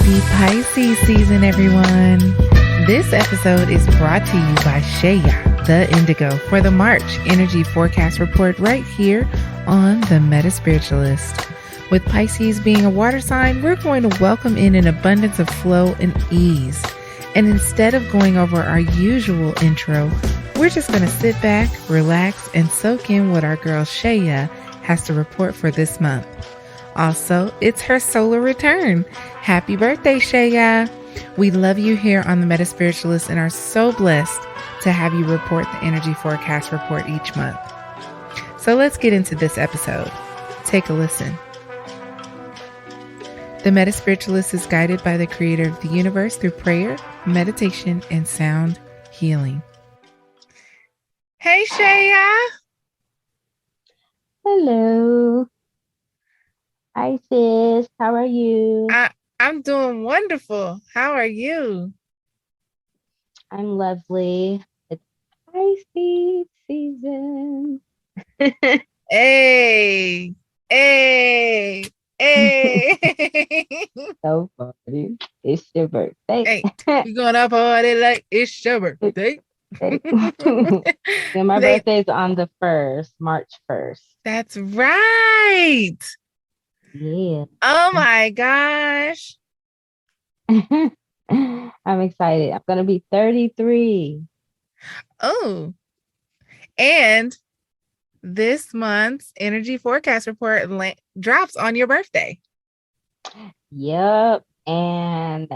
Happy Pisces season, everyone. This episode is brought to you by ShaYah the Indigo for the March energy forecast report right here on the MetaSpiritualist. With Pisces being a water sign, we're going to welcome in an abundance of flow and ease. And instead of going over our usual intro, we're just going to sit back, relax, and soak in what our girl ShaYah has to report for this month. Also, it's her solar return. Happy birthday, ShaYah. We love you here on the MetaSpiritualist and are so blessed to have you report the energy forecast report each month. So let's get into this episode. Take a listen. The MetaSpiritualist is guided by the creator of the universe through prayer, meditation, and sound healing. Hey, ShaYah. Hello. Hi, sis. How are you? I'm doing wonderful. How are you? I'm lovely. It's Pisces season. Hey, hey, hey. So funny. It's your birthday. Hey, you going up party like it's your birthday. Yeah, my birthday's on the 1st, March 1st. That's right. Yeah. Oh my gosh. I'm excited. I'm going to be 33. Oh, and this month's energy forecast report drops on your birthday. Yep. And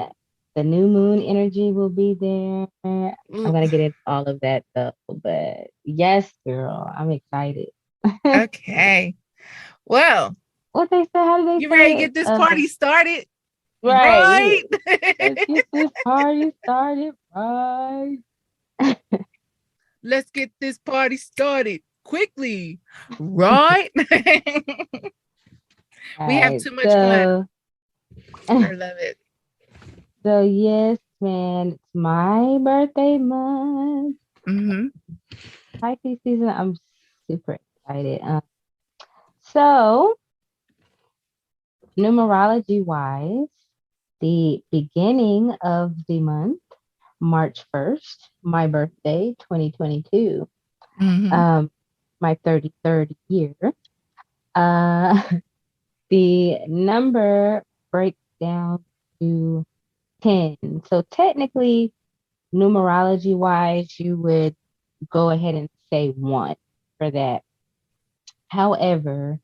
the new moon energy will be there. I'm going to get into all of that though. But yes, girl, I'm excited. Okay. Well, what they say? How do they you say ready it? to get this party started? Right. Let's get this party started. Right. Let's get this party started quickly. Right. We have too much fun. I love it. So yes, man, it's my birthday month. Pisces season. I'm super excited. So numerology wise, the beginning of the month, March 1st, my birthday, 2022, my 33rd year. The number breaks down to 10. So technically, numerology wise, you would go ahead and say 1 for that. However,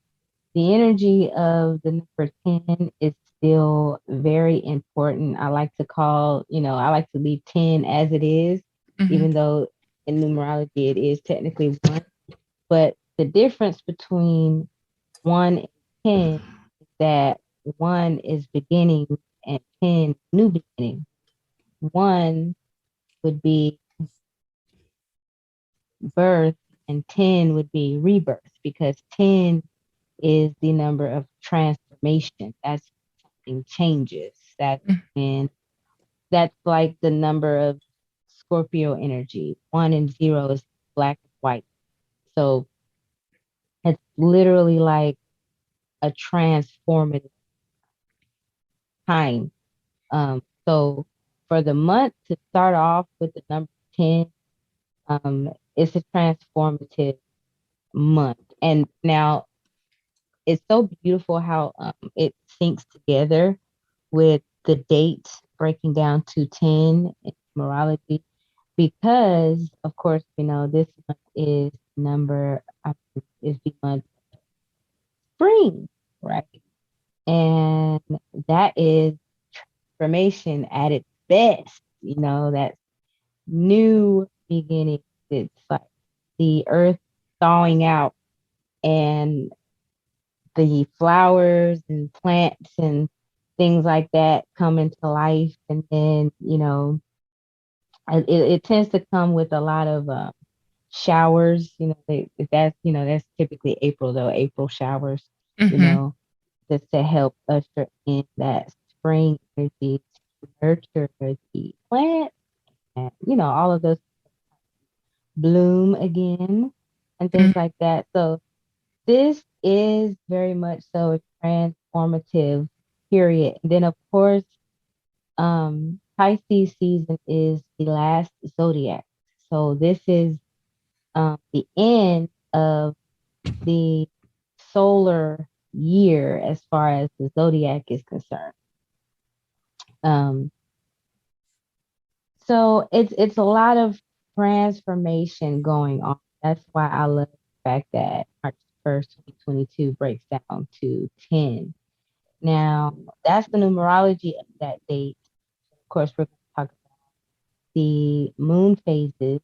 the energy of the number 10 is still very important. I like to I like to leave 10 as it is, even though in numerology it is technically 1. But the difference between 1 and 10 is that 1 is beginning and 10 new beginning. 1 would be birth and 10 would be rebirth, because 10 is the number of transformation. That's something changes. That's like the number of Scorpio energy. 1 and 0 is black and white. So it's literally like a transformative time. So for the month to start off with the number 10, it's a transformative month. And now it's so beautiful how it syncs together with the dates breaking down to 10 in numerology, because of course, this month is the month of spring, right? And that is transformation at its best. That's new beginning. It's like the earth thawing out and the flowers and plants and things like that come into life. And then, it tends to come with a lot of showers. That's typically April, though. April showers, just to help usher in that spring energy to nurture the plant and, all of those bloom again and things like that. So this is very much so a transformative period. And then, of course, Pisces season is the last zodiac. So this is the end of the solar year as far as the zodiac is concerned. Um, so it's a lot of transformation going on. That's why I love the fact that March 1st, 2022 breaks down to 10. Now, that's the numerology of that date. Of course, we're going to talk about the moon phases.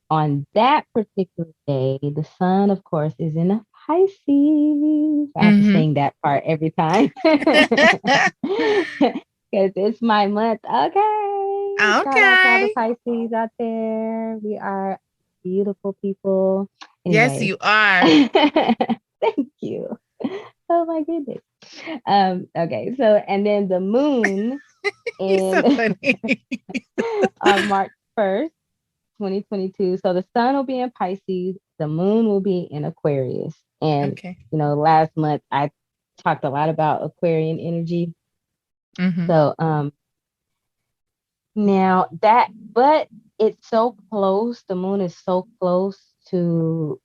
On that particular day, the sun, of course, is in a Pisces. I have to sing that part every time because it's my month. Okay. Shout out to all the Okay. Pisces out there. We are beautiful people. Yes, Anyway, you are. thank you. Oh my goodness. Okay, so and then the moon You're in so funny. on March 1st, 2022. So the sun will be in Pisces, the moon will be in Aquarius. And Okay. last month I talked a lot about Aquarian energy. Mm-hmm. So now that but it's so close, the moon is so close to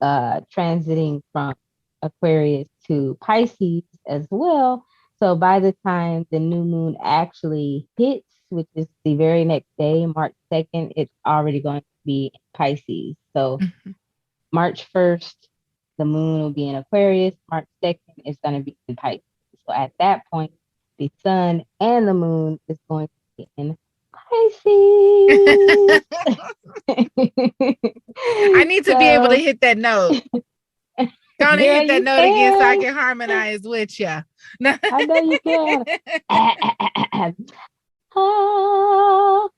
transiting from Aquarius to Pisces as well. So by the time the new moon actually hits, which is the very next day, March 2nd, it's already going to be in Pisces. So Mm-hmm. March 1st, the moon will be in Aquarius. March 2nd is going to be in Pisces. So at that point, the sun and the moon is going to be in Pisces. I need to be able to So, hit that note. Gonna girl, hit that you note again so I can. can harmonize with you. I know you can. Ah. uh, hold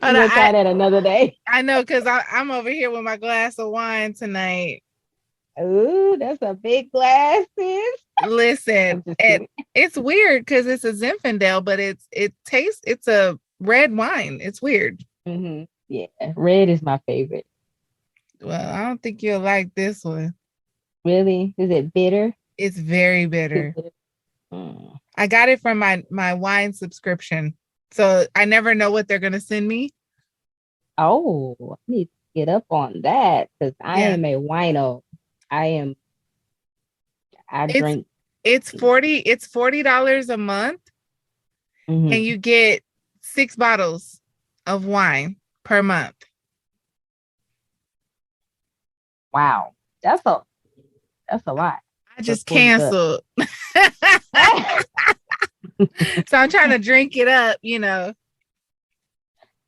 on, We'll try that another day. I know because I'm over here with my glass of wine tonight. Ooh, that's a big glass, sis. Listen, I'm just kidding. it's weird because it's a Zinfandel, but it's a red wine. It's weird. Yeah, red is my favorite. Well, I don't think you'll like this one. Really? Is it bitter? It's very Too bitter. bitter? Mm. I got it from my wine subscription. So I never know what they're gonna send me. Oh, I need to get up on that because I Yeah. am a wino. I am. I It's drink. it's $40 a month and Mhm. you get 6 bottles of wine per month. Wow, that's a lot I for just $40. canceled. So I'm trying to drink it up.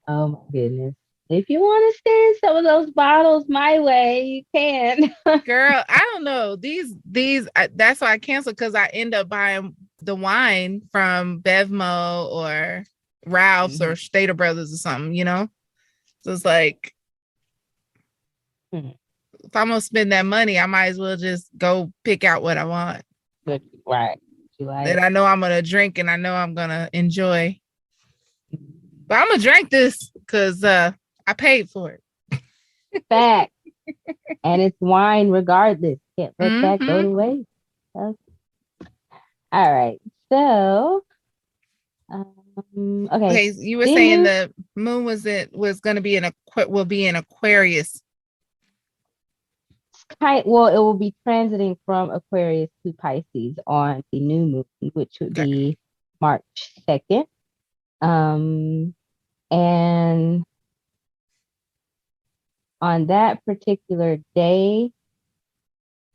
Oh my goodness. If you want to send some of those bottles my way, you can. Girl, I don't know. That's why I canceled because I end up buying the wine from Bevmo or Ralph's or Mhm. Stater Brothers or something. So it's like, Mhm. if I'm gonna spend that money, I might as well just go pick out what I want But right. You that like I know I'm gonna drink and I know I'm gonna enjoy. But I'm gonna drink this because I paid for it. fact. And it's wine regardless. Can't let that go Mm-hmm. to waste. Okay. All right. So, okay. Okay, you were The saying new the moon was gonna be will be in Aquarius. well, it will be transiting from Aquarius to Pisces on the new moon, which would Okay. be March 2nd. Um, and on that particular day,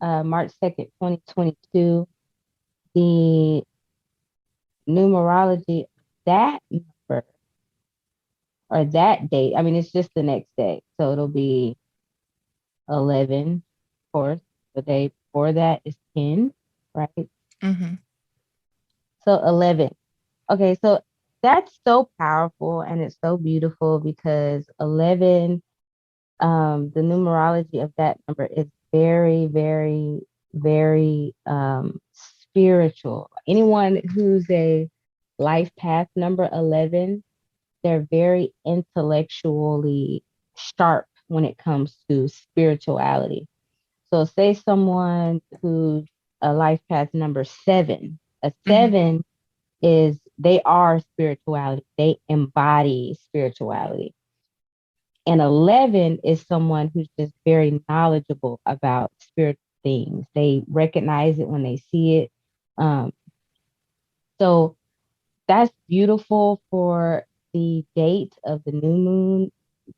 March 2nd, 2022, the numerology of that number or that date, I mean, it's just the next day. So it'll be 11, of course. The day before that is 10, right? Mm-hmm. So 11. Okay, so that's so powerful and it's so beautiful because 11, the numerology of that number is very, very, very spiritual. Anyone who's a life path number 11, they're very intellectually sharp when it comes to spirituality. So, say someone who's a life path number 7. A Mm-hmm. 7 is they are spirituality. They embody spirituality. And 11 is someone who's just very knowledgeable about spiritual things. They recognize it when they see it. Um, so that's beautiful for the date of the new moon,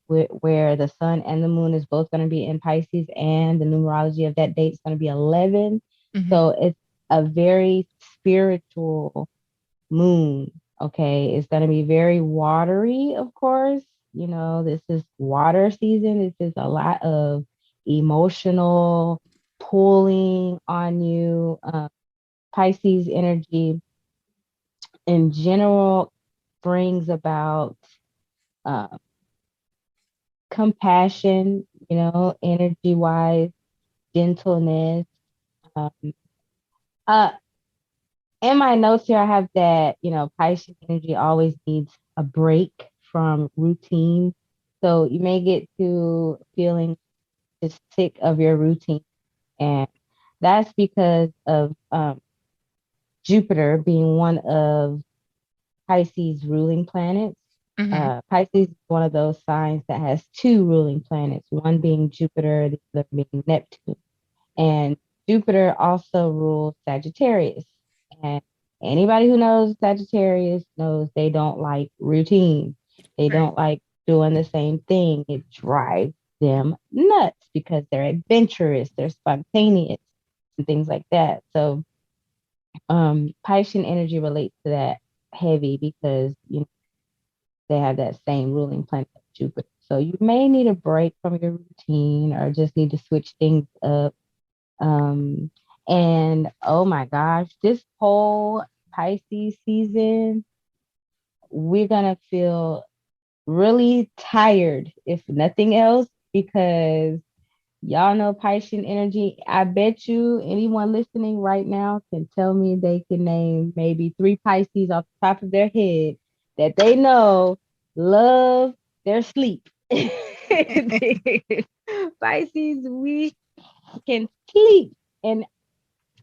where the sun and the moon is both going to be in Pisces, and the numerology of that date is going to be 11. Mm-hmm. So it's a very spiritual moon. Okay. It's going to be very watery, of course. You know, this is water season. This is a lot of emotional pulling on you. Pisces energy in general brings about uh, compassion, you know, energy wise, gentleness. Um, uh, in my notes here, I have that, you know, Pisces energy always needs a break from routine. So you may get to feeling just sick of your routine. And that's because of Jupiter being one of Pisces ruling planets. Mm-hmm. Pisces is one of those signs that has two ruling planets, one being Jupiter, the other being Neptune. And Jupiter also rules Sagittarius. And anybody who knows Sagittarius knows they don't like routine. They Right. don't like doing the same thing. It drives them nuts because they're adventurous, they're spontaneous, and things like that. So Piscean energy relates to that heavy because you know they have that same ruling planet Jupiter. So you may need a break from your routine or just need to switch things up. um, and oh my gosh, this whole Pisces season, we're gonna feel really tired, if nothing else, because y'all know Piscean energy. I bet you anyone listening right now can tell me they can name maybe 3 Pisces off the top of their head that they know love their sleep. Pisces, we can sleep. And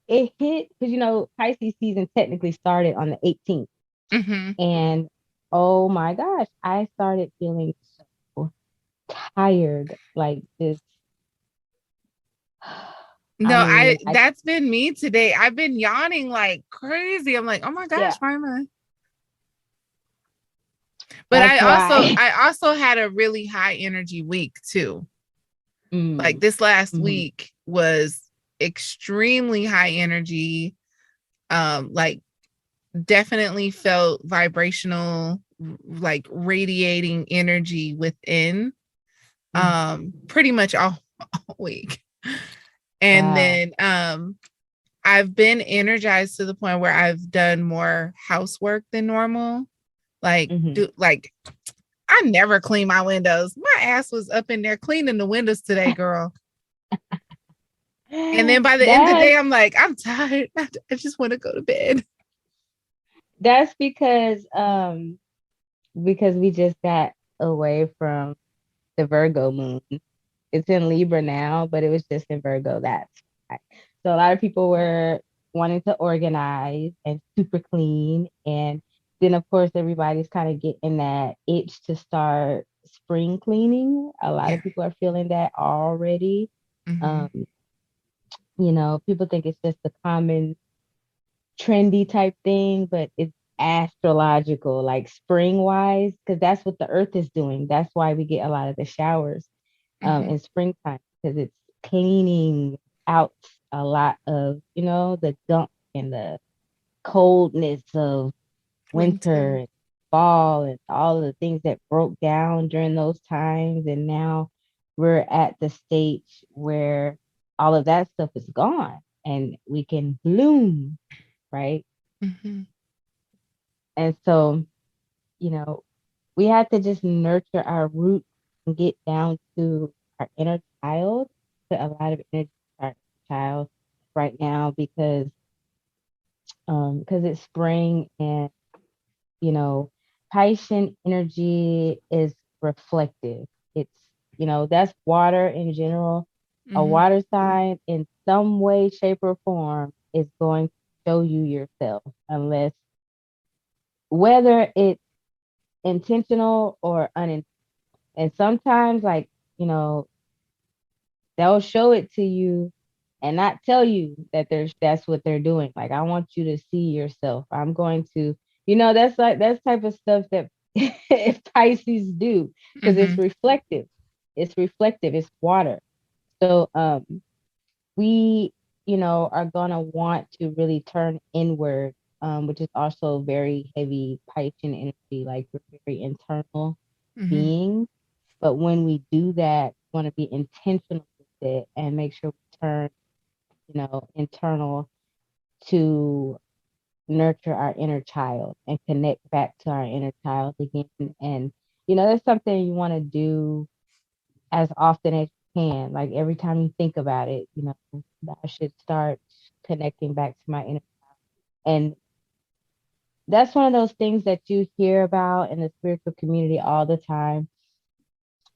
it hit because you know Pisces season technically started on the 18th, Mm-hmm. and oh my gosh, I started feeling so tired, like this. No, I mean, I that's been me today. I've been yawning like crazy. I'm like, oh my gosh, yeah, why am I? But that's why. I also had a really high energy week too. Like Mm, this last mhm, week was extremely high energy. Like definitely felt vibrational, like radiating energy within mhm. pretty much all week. And Wow. then I've been energized to the point where I've done more housework than normal. Hmm. Like I never clean my windows. My ass was up in there cleaning the windows today, girl. And then by the end of the That day, I'm like, I'm tired. I just want to go to bed. that's because we just got away from the Virgo moon. It's in Libra now, but it was just in Virgo. That's why. So a lot of people were wanting to organize and super clean. And then, of course, everybody's kind of getting that itch to start spring cleaning. A lot Yeah. of people are feeling that already. Mm-hmm. Um, you know, people think it's just a common trendy type thing, but it's astrological, like spring wise, because that's what the earth is doing. That's why we get a lot of the showers Mm-hmm. in springtime because it's cleaning out a lot of, you know, the gunk and the coldness of winter Winter. and fall and all of the things that broke down during those times. And now we're at the stage where all of that stuff is gone and we can bloom, right? Mm-hmm. And so, you know, we have to just nurture our roots and get down to our inner child, put a lot of energy to our child right now because it's spring and you know Piscean energy is reflective. It's you know that's water in general. A Mm-hmm. water sign in some way, shape, or form is going to show you yourself, unless whether it's intentional or unintentional. And sometimes, like, you know, they'll show it to you and not tell you that that's what they're doing. Like, I want you to see yourself. I'm going to, that's type of stuff that Pisces do, because it's Mm-hmm. reflective. It's reflective. It's water. So we, are gonna want to really turn inward, which is also very heavy Piscean energy. Like, we're very internal Mm-hmm. beings. But when we do that, we want to be intentional with it and make sure we turn, internal to nurture our inner child and connect back to our inner child again. And, that's something you want to do as often as you can. Like, every time you think about it, I should start connecting back to my inner. And that's one of those things that you hear about in the spiritual community all the time,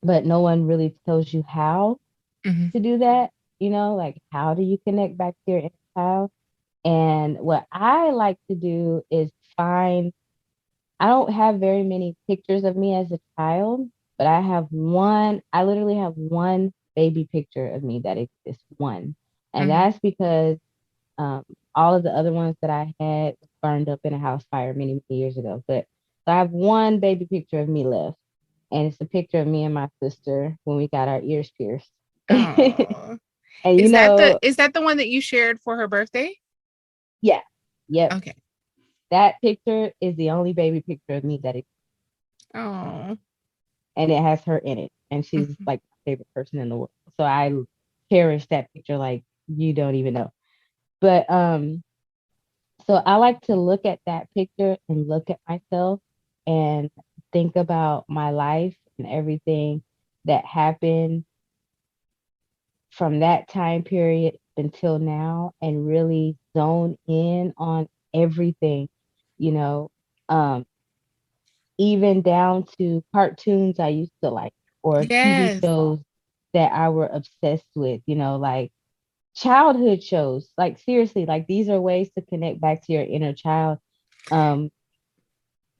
but no one really tells you how Mm-hmm. to do that. Like, how do you connect back to your inner child? And what I like to do is I don't have very many pictures of me as a child, but I literally have one baby picture of me that exists, one. And Mm-hmm. that's because um, all of the other ones that I had burned up in a house fire many, many years ago. But so I have one baby picture of me left. And it's a picture of me and my sister when we got our ears pierced. Oh, And is that the one that you shared for her birthday? yeah, yep. Okay. That picture is the only baby picture of me that exists, Oh. and it has her in it. And she's Mm-hmm. like my favorite person in the world. So I cherish that picture like you don't even know. But so I like to look at that picture and look at myself and think about my life and everything that happened from that time period until now, and really zone in on everything, you know, um, even down to cartoons I used to like, or TV Yes. shows that I were obsessed with, like childhood shows. Like, seriously, like, these are ways to connect back to your inner child. Um,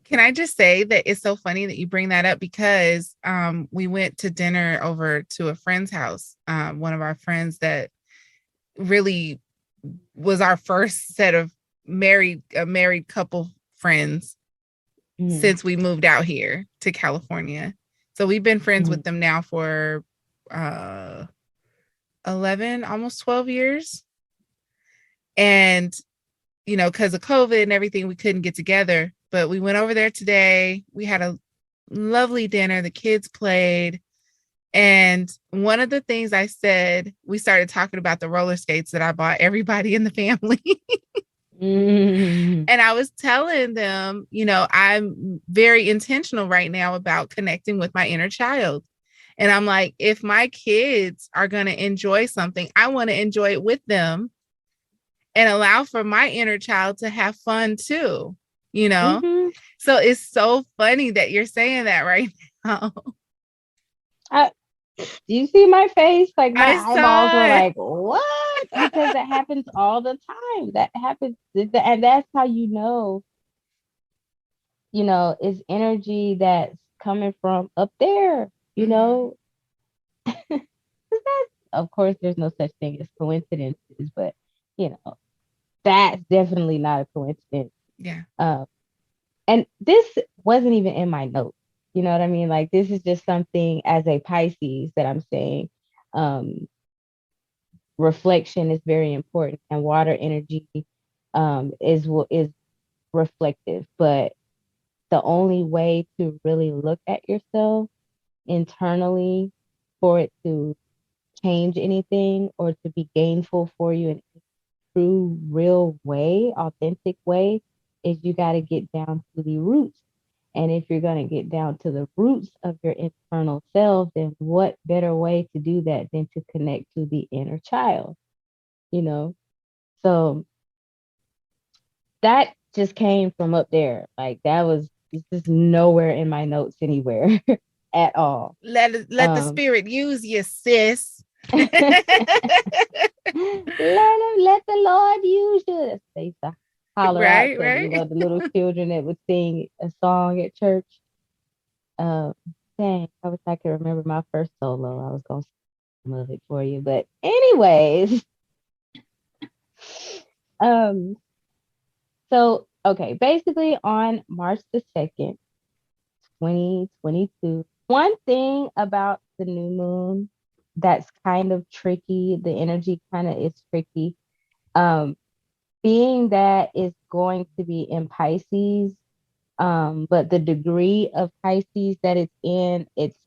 Can I just say that it's so funny that you bring that up, because we went to dinner over to a friend's house, one of our friends that really was our first set of married couple friends mhm, since we moved out here to California. So we've been friends with mhm, them now for uh 11, almost 12 years. And because of COVID and everything, we couldn't get together, but we went over there today. We had a lovely dinner. The kids played. And one of the things I said, we started talking about the roller skates that I bought everybody in the family. mhm, And I was telling them, I'm very intentional right now about connecting with my inner child. And I'm like, if my kids are going to enjoy something, I want to enjoy it with them and allow for my inner child to have fun too, you know? mhm. So it's so funny that you're saying that right now. I, do you see my face? Like, my I eyeballs are saw it. like, what? Because that happens all the time. That happens, and that's how it's energy that's coming from up there. You Mhm. know, of course, there's no such thing as coincidences, but you know, that's definitely not a coincidence. Yeah. Um, and this wasn't even in my notes. You know what I mean? Like, this is just something as a Pisces that I'm saying. Um, Reflection is very important, and water energy is reflective. But the only way to really look at yourself internally for it to change anything or to be gainful for you in a true, real way, authentic way, is you got to get down to the roots. And if you're going to get down to the roots of your internal self, then what better way to do that than to connect to the inner child, you know? So that just came from up there. Like, that was just nowhere in my notes anywhere at all. Let the Um, spirit use you, sis. let the Lord use used to holler out Right, to, right. the little children that would sing a song at church. Um, Dang, I wish I could remember my first solo. I was gonna sing some of it for you, but anyways, um, so okay, basically on March the 2nd, 2022. One thing about the new moon that's kind of tricky, the energy kind of is tricky. Um, Being that it's going to be in Pisces, but the degree of Pisces that it's in, it's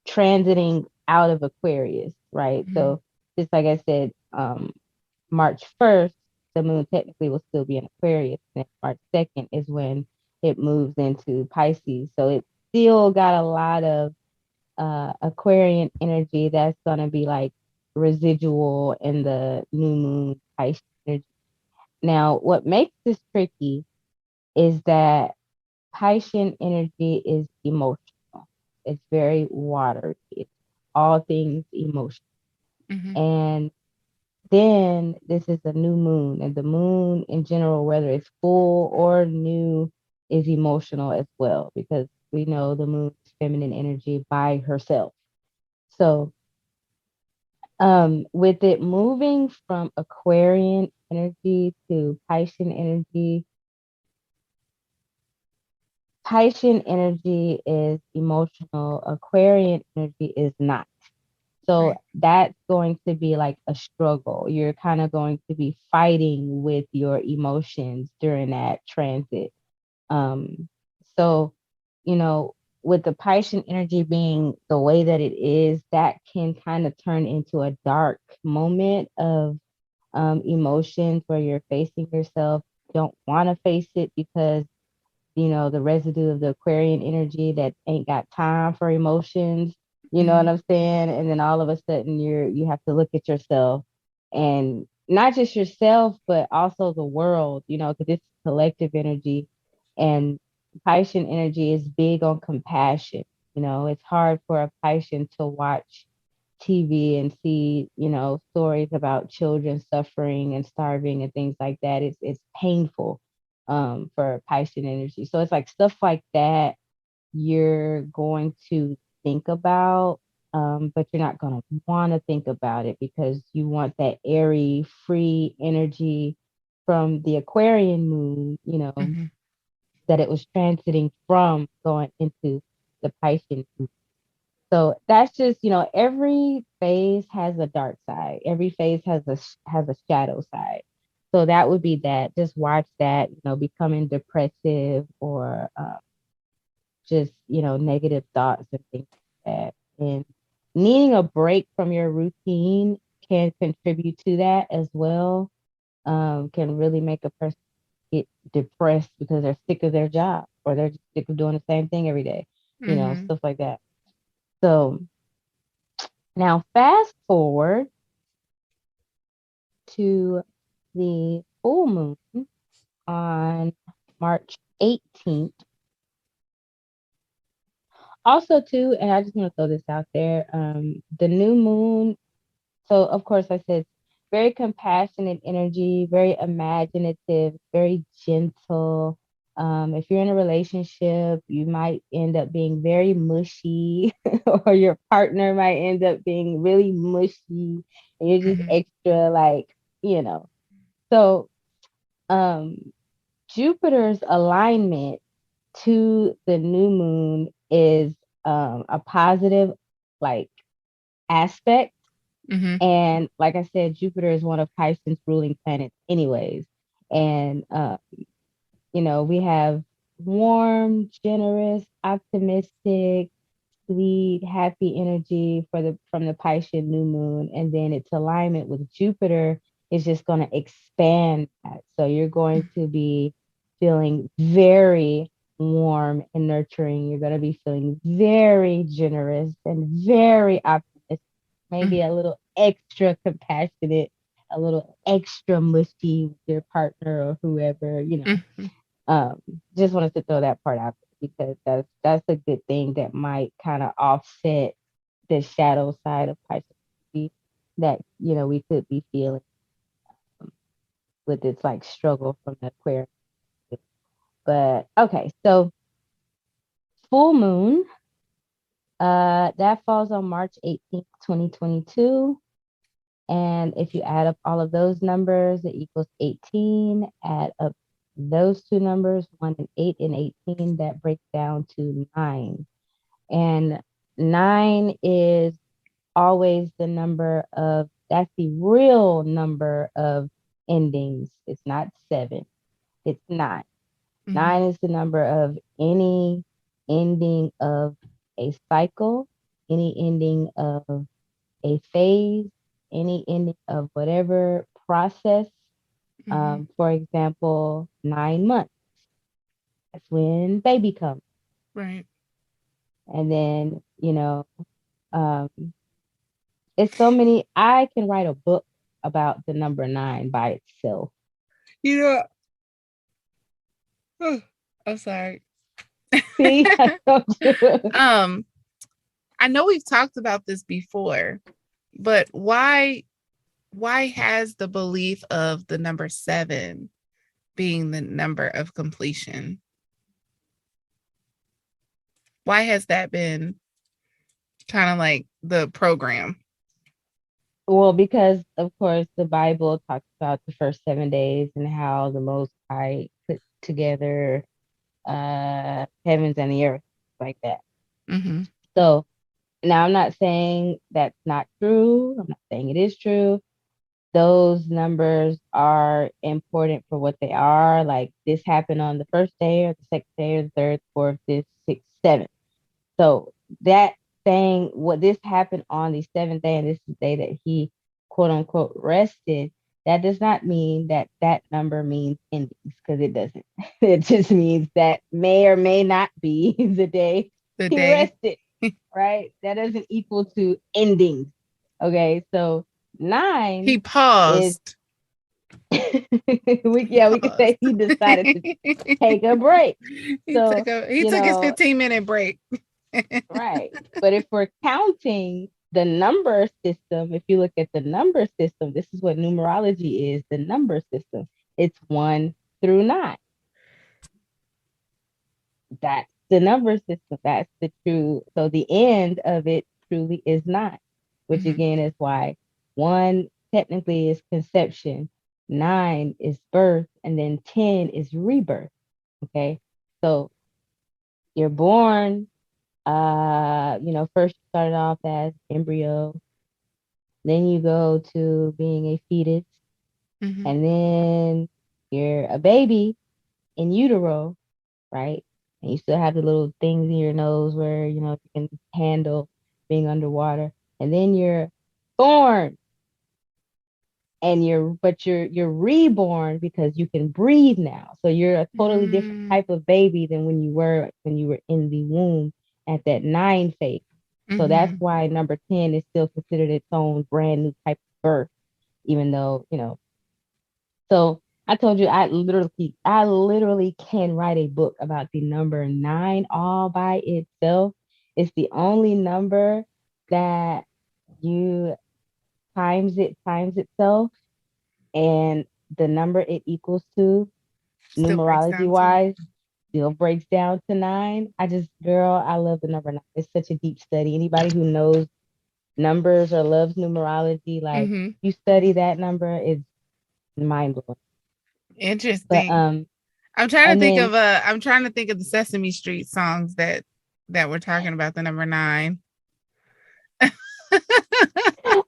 transiting out of Aquarius, right? Mhm. So just like I said, March 1st, the moon technically will still be in Aquarius, and March 2nd is when it moves into Pisces. So it's still got a lot of Aquarian energy that's gonna be like residual in the new moon Pisces energy. Now, what makes this tricky is that Piscean energy is emotional. It's very watery. It's all things emotion. Mhm. And then this is a new moon, and the moon in general, whether it's full or new, is emotional as well because we know the moon is feminine energy by herself. So, with it moving from Aquarian energy to Piscean energy is emotional, Aquarian energy is not. So Right. that's going to be like a struggle. You're kind of going to be fighting with your emotions during that transit. Um, so, you know, with the Piscean energy being the way that it is, that can kind of turn into a dark moment of emotions where you're facing yourself, don't want to face it because the residue of the Aquarian energy that ain't got time for emotions. You know what Mhm. I'm saying? And then all of a sudden you have to look at yourself and not just yourself, but also the world, because it's collective energy and Piscean energy is big on compassion. It's hard for a Piscean to watch TV and see, stories about children suffering and starving and things like that. It's painful for Piscean energy. So it's like stuff like that you're going to think about, but you're not going to want to think about it because you want that airy, free energy from the Aquarian moon, Mhm. that it was transiting from going into the Piscean moon. So that's just, every phase has a dark side. Every phase has a shadow side. So that would be that. Just watch that, becoming depressive or just, negative thoughts and things like that. And needing a break from your routine can contribute to that as well. Can really make a person get depressed because they're sick of their job or they're just sick of doing the same thing every day, Mhm. stuff like that. So now, fast forward to the full moon on March 18th. Also, too, and I just want to throw this out there, the new moon. So, of course, I said very compassionate energy, very imaginative, very gentle. If you're in a relationship, you might end up being very mushy, or your partner might end up being really mushy, and you're just Mhm. extra like, you know. So, um, Jupiter's alignment to the new moon is a positive, like, aspect. Mhm. And like I said, Jupiter is one of Pisces' ruling planets, anyways. And we have warm, generous, optimistic, sweet, happy energy from the Piscean new moon, and then its alignment with Jupiter is just going to expand that. So you're going to be feeling very warm and nurturing. You're going to be feeling very generous and very optimistic, maybe Mhm. a little extra compassionate, a little extra mushy with your partner or whoever. Mhm. um, just wanted to throw that part out there because that's a good thing that might kind of offset the shadow side of Pisces that we could be feeling. with its like struggle from the Aquarius. But okay, so full moon, that falls on March 18th, 2022. And if you add up all of those numbers, it equals 18. Add up those two numbers, 1 and 8 and 18, that breaks down to 9. And 9 is always the number of, that's the real number of endings. It's not 7, it's 9. Mm-hmm. 9 is the number of any ending of a cycle, any ending of a phase, any ending of whatever process. Mm-hmm. For example, 9 months. That's when baby comes. Right. And then, um, it's so many. I can write a book about the number 9 by itself. You know, I'm sorry. See, I told you. I know we've talked about this before, but why has the belief of the number 7 being the number of completion? Why has that been kind of like the program? Well, because of course the Bible talks about the first 7 days and how the Most High put together heavens and the earth like that. Mm-hmm. So now I'm not saying that's not true. I'm not saying it is true. Those numbers are important for what they are. Like this happened on the first day or the second day or the third, fourth, fifth, sixth, seventh. So that saying what this happened on the seventh day and this is the day that he quote unquote rested, that does not mean that that number means endings because it doesn't. It just means that may or may not be the day The he day rested, right? That doesn't equal to endings. Okay, so he 9 is paused. we He yeah, we could paused. say he decided to take a break. So, He took his 15-minute break. right. But if we're counting the number system, if you look at the number system, this is what numerology is, the number system. It's 1 through 9. That's the number system. That's the true. So the end of it truly is 9, which Mm-hmm. again is why 1 technically is conception, 9 is birth, and then 10 is rebirth. Okay. So you're born, first you started off as embryo, then you go to being a fetus, Mm-hmm. and then you're a baby in utero, right? And you still have the little things in your nose where, you can handle being underwater. And then you're born and you're reborn because you can breathe now. So you're a totally different Mm-hmm. type of baby than when you were in the womb at that 9 phase. So that's Mm-hmm. why number 10 is still considered its own brand new type of birth, even though, so I told you I literally can write a book about the number 9 all by itself. It's the only number that you times itself and the number it equals to Still breaks numerology down to nine. wise still breaks down to 9. Girl, I love the number 9. It's such a deep study. Anybody who knows numbers or loves numerology, like Mm-hmm. you study that number, it's mind blowing. But Interesting. and then I'm trying to think of the Sesame Street songs that we're talking about the number 9.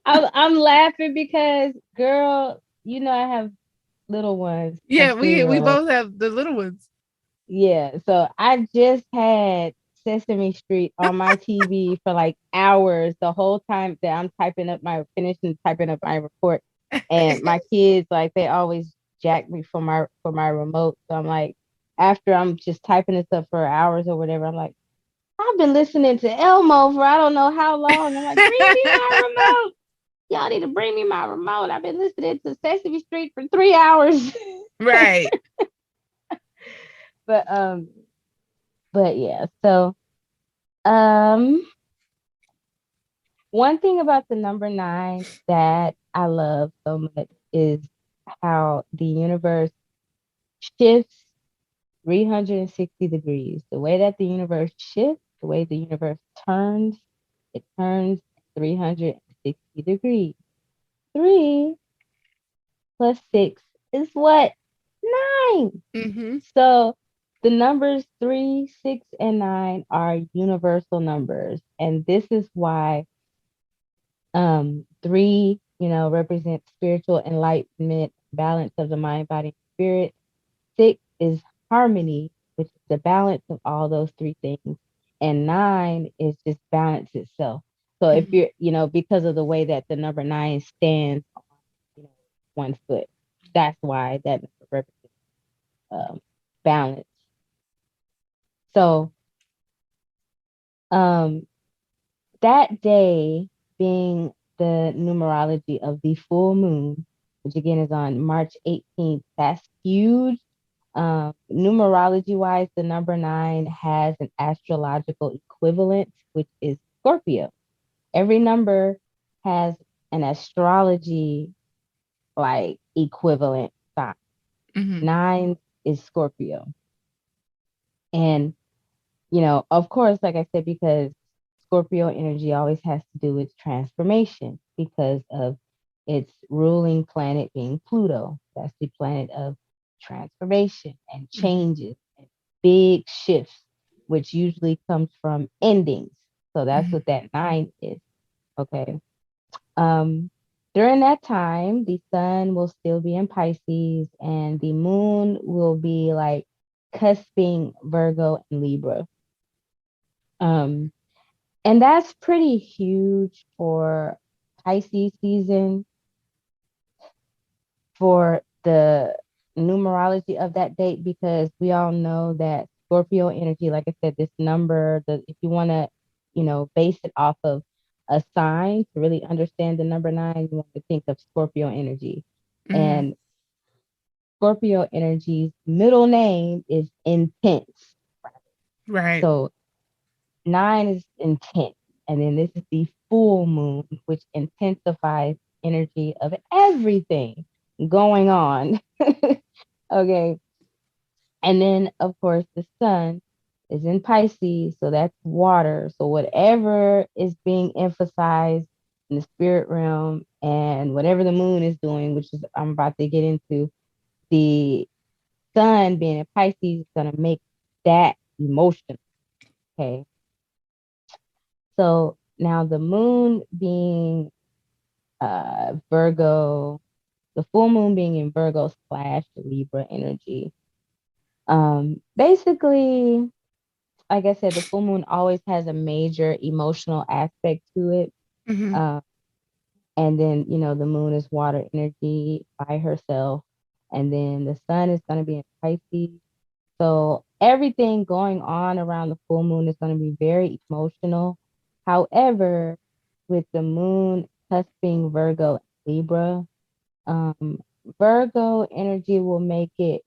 I'm laughing because, girl, I have little ones, a Yeah, we 3-year-old. both have the little ones. Yeah, so I just had Sesame Street on my TV for like hours the whole time that I'm finishing typing up my report. And my kids, like, they always jack me for my remote. So I'm like, after I'm just typing this up for hours or whatever, I'm like, I've been listening to Elmo for I don't know how long. I'm like, bring me my remote. Y'all need to bring me my remote. I've been listening to Sesame Street for 3 hours. Right. but but yeah, so um one thing about the number 9 that I love so much is how the universe shifts 360 degrees. The way that the universe shifts, the way the universe turns, it turns 360 degrees. 3 plus 6 is what? 9. Mm-hmm. So the numbers 3, 6, and 9 are universal numbers. And this is why 3, represents spiritual enlightenment, balance of the mind, body, and spirit. 6 is harmony, which is the balance of all those three things. And 9 is just balance itself. So if Mm-hmm. you're, because of the way that the number 9 stands on, you know, one foot, that's why that number represents balance. So um, that day being the numerology of the full moon, which again is on March 18th, that's huge. Numerology wise, the number 9 has an astrological equivalent, which is Scorpio. Every number has an astrology like equivalent sign. Mm-hmm. 9 is Scorpio. And of course, like I said, because Scorpio energy always has to do with transformation because of its ruling planet being Pluto. That's the planet of transformation and Mm-hmm. changes and big shifts, which usually comes from endings. So that's Mm-hmm. what that 9 is. Okay. Um, During that time, the sun will still be in Pisces and the moon will be like cusping Virgo and Libra. Um, and that's pretty huge for Pisces season, for the numerology of that date, because we all know that Scorpio energy, like I said, this number, if you want to, base it off of a sign to really understand the number 9, you want to think of Scorpio energy. Mm-hmm. And Scorpio energy's middle name is intense. Right. So 9 is intense. And then this is the full moon, which intensifies energy of everything going on. Okay. And then, of course, the sun is in Pisces. So that's water. So whatever is being emphasized in the spirit realm and whatever the moon is doing, which is I'm about to get into, the sun being in Pisces is going to make that emotional. Okay. So now the moon being Virgo, the full moon being in Virgo slash Libra energy. Basically, like I said, the full moon always has a major emotional aspect to it. Mm-hmm. Um, and then, the moon is water energy by herself. And then the sun is going to be in Pisces. So everything going on around the full moon is going to be very emotional. However, with the moon cusping Virgo and Libra, um, Virgo energy will make it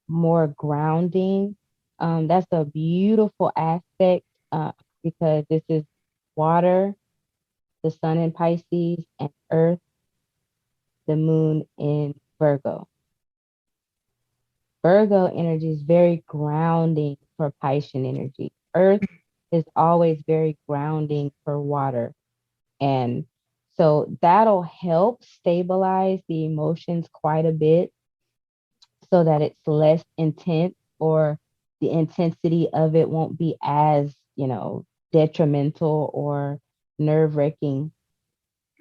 more grounding. That's a beautiful aspect because this is water, the sun in Pisces, and earth, the moon in Virgo. Virgo energy is very grounding for Piscean energy. Earth is always very grounding for water. And so that'll help stabilize the emotions quite a bit so that it's less intense, or the intensity of it won't be as, detrimental or nerve wracking.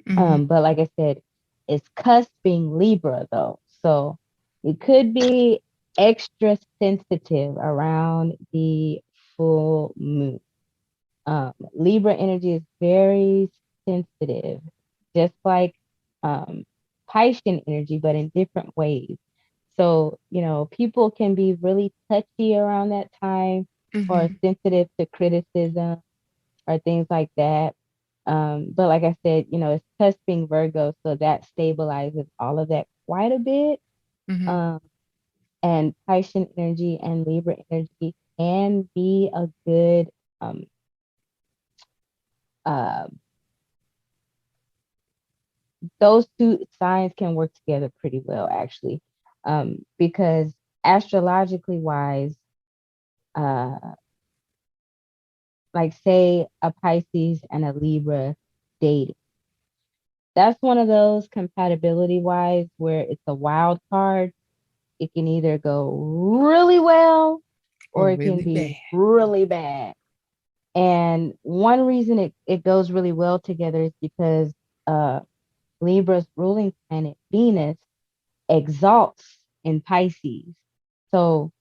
Mm-hmm. But like I said, it's cusping Libra though. So it could be extra sensitive around the full moon. Libra energy is very sensitive, just like Piscean energy, but in different ways. So, people can be really touchy around that time or Mm-hmm. sensitive to criticism or things like that. But like I said, it's cusping Virgo, so that stabilizes all of that quite a bit. Mm-hmm. Um, and Piscean energy and Libra energy can be a good um, uh, those two signs can work together pretty well, actually, because astrologically wise, uh, like say a Pisces and a Libra dating, that's one of those compatibility wise where it's a wild card. It can either go really well Or or it can really be bad. really bad. And one reason it goes really well together is because uh, Libra's ruling planet, Venus, exalts in Pisces. So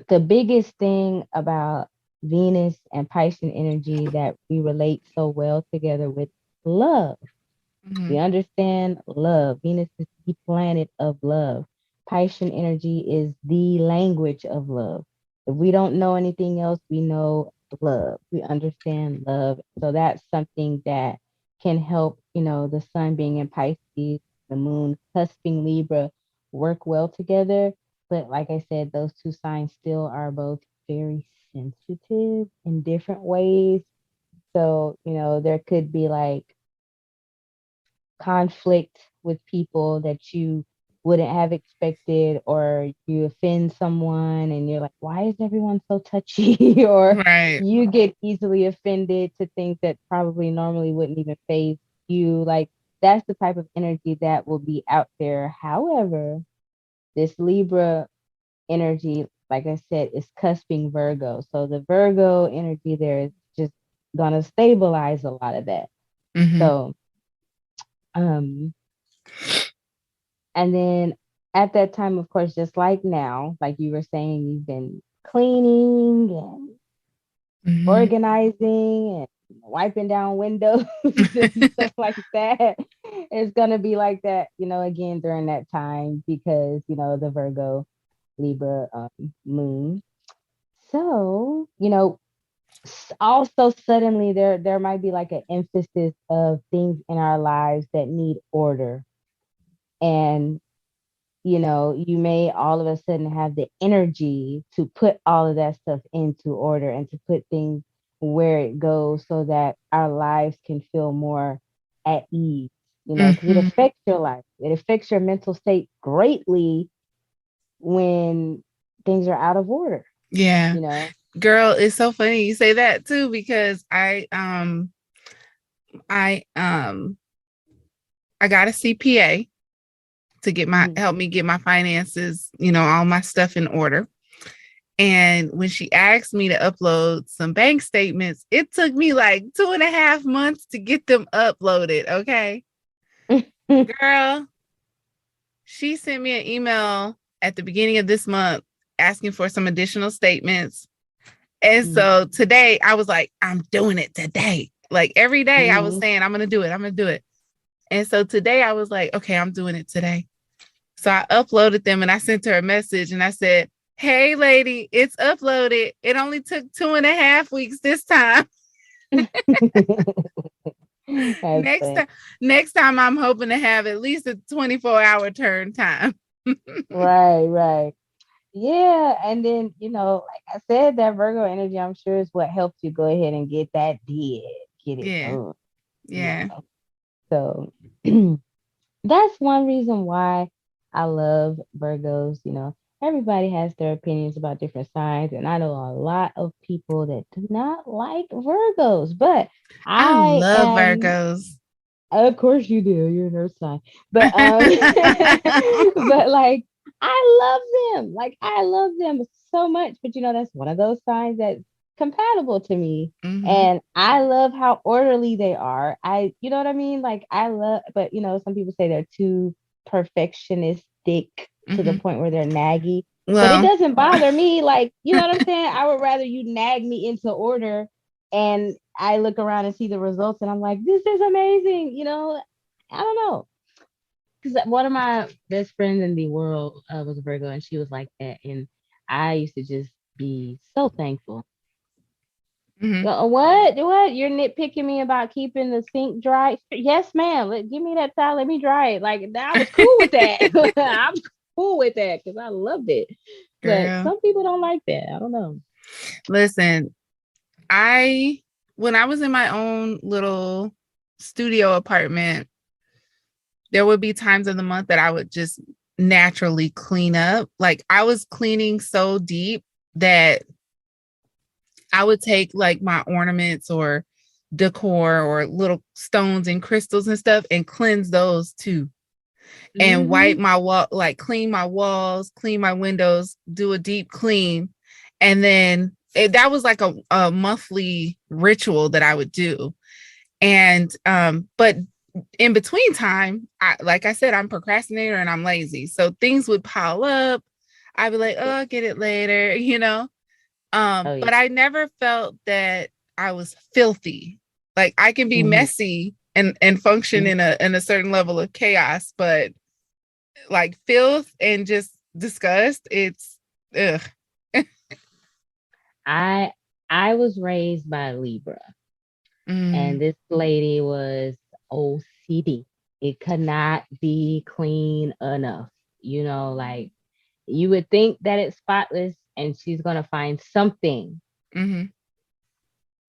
the biggest thing about Venus and Piscean energy that we relate so well together with love. Mm-hmm. We understand love. Venus is the planet of love. Piscean energy is the language of love. If we don't know anything else, we know love. We understand love. So that's something that can help, the sun being in Pisces, the moon cusping Libra work well together. But like I said, those two signs still are both very sensitive in different ways. So, there could be like conflict with people that you wouldn't have expected, or you offend someone and you're like, why is everyone so touchy? Or Right. you get easily offended to things that probably normally wouldn't even phase you. Like, that's the type of energy that will be out there. However, this Libra energy, like I said, is cusping Virgo. So the Virgo energy there is just gonna stabilize a lot of that. Mm-hmm. So um and then at that time, of course, just like now, like you were saying, you've been cleaning and Mm-hmm. organizing and wiping down windows and stuff like that. It's going to be like that, again during that time because, the Virgo Libra moon. So, also suddenly there might be like an emphasis of things in our lives that need order. And you may all of a sudden have the energy to put all of that stuff into order and to put things where it goes so that our lives can feel more at ease, because it Mm-hmm. affects your life. It affects your mental state greatly when things are out of order, Yeah. you know? Girl, it's so funny you say that too, because I got a CPA to Mhm. help me get my finances, all my stuff in order. And when she asked me to upload some bank statements, it took me like 2.5 months to get them uploaded. Okay. Girl, she sent me an email at the beginning of this month asking for some additional statements. And so today I was like, I'm doing it today. Like every day I was Mhm. saying, I'm going to do it. I'm going to do it. And so today I was like, okay, I'm doing it today. So I uploaded them and I sent her a message and I said, hey, lady, it's uploaded. It only took 2.5 weeks this time. That's next funny. time, next time I'm hoping to have at least a 24-hour turn time. Right, right. Yeah, and then like I said, that Virgo energy, I'm sure is what helped you go ahead and get that get it Yeah. done. You Yeah. know, so that's one reason why I love Virgos. Everybody has their opinions about different signs, and I know a lot of people that do not like Virgos, but I I love am. Virgos. Of course you do. You're an earth sign. But but like I love them. Like I love them so much. But that's one of those signs that's compatible to me. Mm-hmm. And I love how orderly they are. You know what I mean? Like I love, but some people say they're too perfectionistic to the Mm-hmm. point where they're naggy. But it Well, doesn't bother me. Like, you know what I'm saying? I would rather you nag me into order and I look around and see the results and I'm like, this is amazing. I don't know. Because one of my best friends in the world was a Virgo and she was like that. And I used to just be so thankful. mm-hmm. What? What? You're nitpicking me about keeping the sink dry? Yes, ma'am. Give me that towel. Let me dry it. Like, I was cool with that. I'm cool with that because I loved it. But Girl, some people don't like that. I don't know. listen, I when I was in my own little studio apartment, there would be times of the month that I would just naturally clean up. Like I was cleaning so deep that I would take like my ornaments or decor or little stones and crystals and stuff and cleanse those too. And wipe my wall, like clean my walls, clean my windows, do a deep clean. And then that was like a monthly ritual that I would do. And but in between time, like I said, I'm procrastinator and I'm lazy. So things would pile up. I'd be like, oh, I'll get it later, you know. But I never felt that I was filthy. Like I can be messy and function in a certain level of chaos, but like filth and just disgust, it's ugh. I was raised by a Libra, and this lady was OCD. It could not be clean enough. You know, like you would think that it's spotless, and she's gonna find something.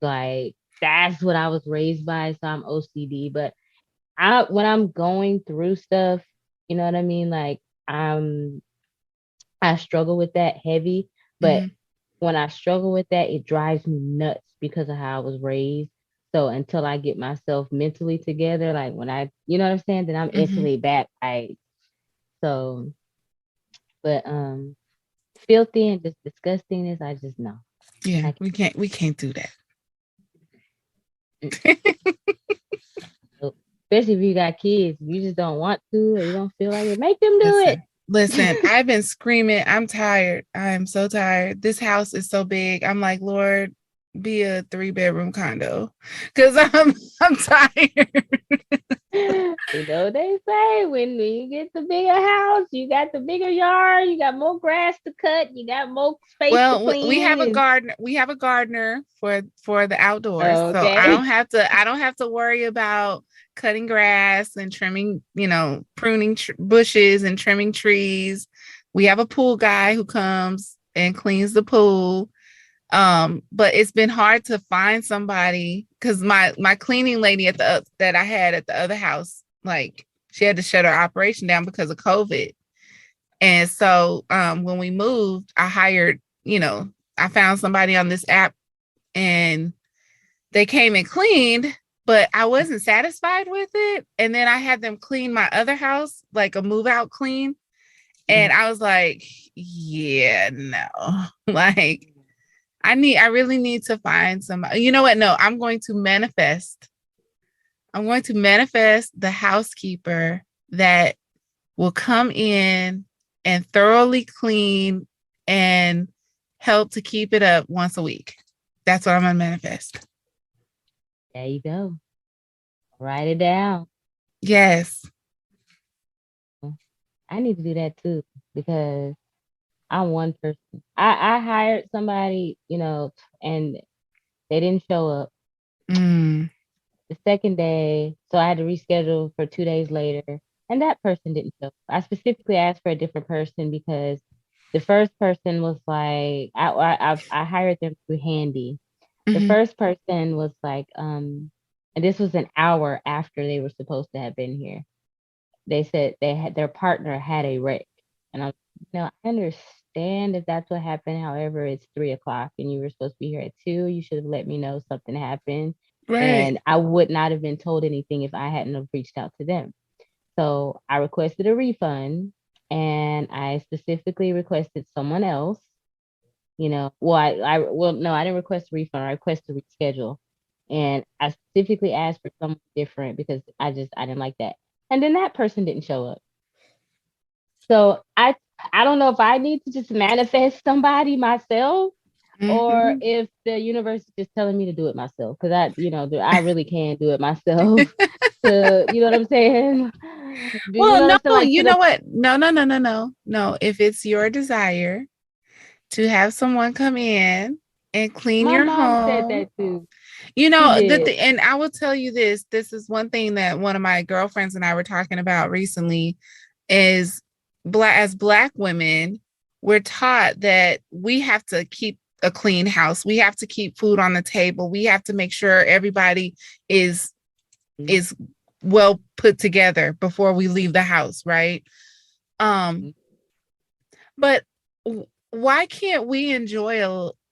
Like that's what I was raised by, so I'm OCD. But when I'm going through stuff, you know what I mean? Like I struggle with that heavy, but when I struggle with that, it drives me nuts because of how I was raised. So until I get myself mentally together, like when you know what I'm saying, then I'm instantly back. So, but filthy and just disgustingness, I just know. Yeah, we can't do that. Especially if you got kids, you just don't want to, or you don't feel like it. Make them do it. Listen, I've been screaming. I'm tired. I'm so tired. This house is so big. I'm like, Lord, be a 3-bedroom condo, because I'm tired. You know, they say when you get the bigger house, you got the bigger yard, you got more grass to cut, you got more space to clean. We have a gardener. We have a gardener for the outdoors, so I don't have to worry about cutting grass and trimming, pruning bushes and trimming trees. We have a pool guy who comes and cleans the pool. But it's been hard to find somebody, because my cleaning lady that I had at the other house, like she had to shut her operation down because of COVID. And so when we moved, I hired, I found somebody on this app and they came and cleaned, but I wasn't satisfied with it. And then I had them clean my other house, like a move out clean. And I was like, yeah, no, like I really need to find somebody. You know what? No, I'm going to manifest the housekeeper that will come in and thoroughly clean and help to keep it up once a week. That's what I'm going to manifest. There you go. Write it down. Yes. I need to do that too, because I'm one person. I hired somebody, and they didn't show up. The second day, so I had to reschedule for 2 days later, and that person didn't show up. I specifically asked for a different person because the first person was like, I hired them through Handy. The first person was like, and this was an hour after they were supposed to have been here. They said their partner had a wreck, and I understand if that's what happened. However, it's 3:00 and you were supposed to be here at 2. You should have let me know something happened. Right. And I would not have been told anything if I hadn't have reached out to them. So I requested a refund, and I specifically requested someone else. No, I didn't request a refund. I requested a reschedule, and I specifically asked for someone different because I didn't like that. And then that person didn't show up. So I don't know if I need to just manifest somebody myself, or if the universe is just telling me to do it myself, because I really can't do it myself. You know what I'm saying? Well, no, you know what? No. If it's your desire to have someone come in and clean your home, my mom said that too. And I will tell you this. This is one thing that one of my girlfriends and I were talking about recently, is as Black women, we're taught that we have to keep a clean house. We have to keep food on the table. We have to make sure everybody is well put together before we leave the house, right? Um, but why can't we enjoy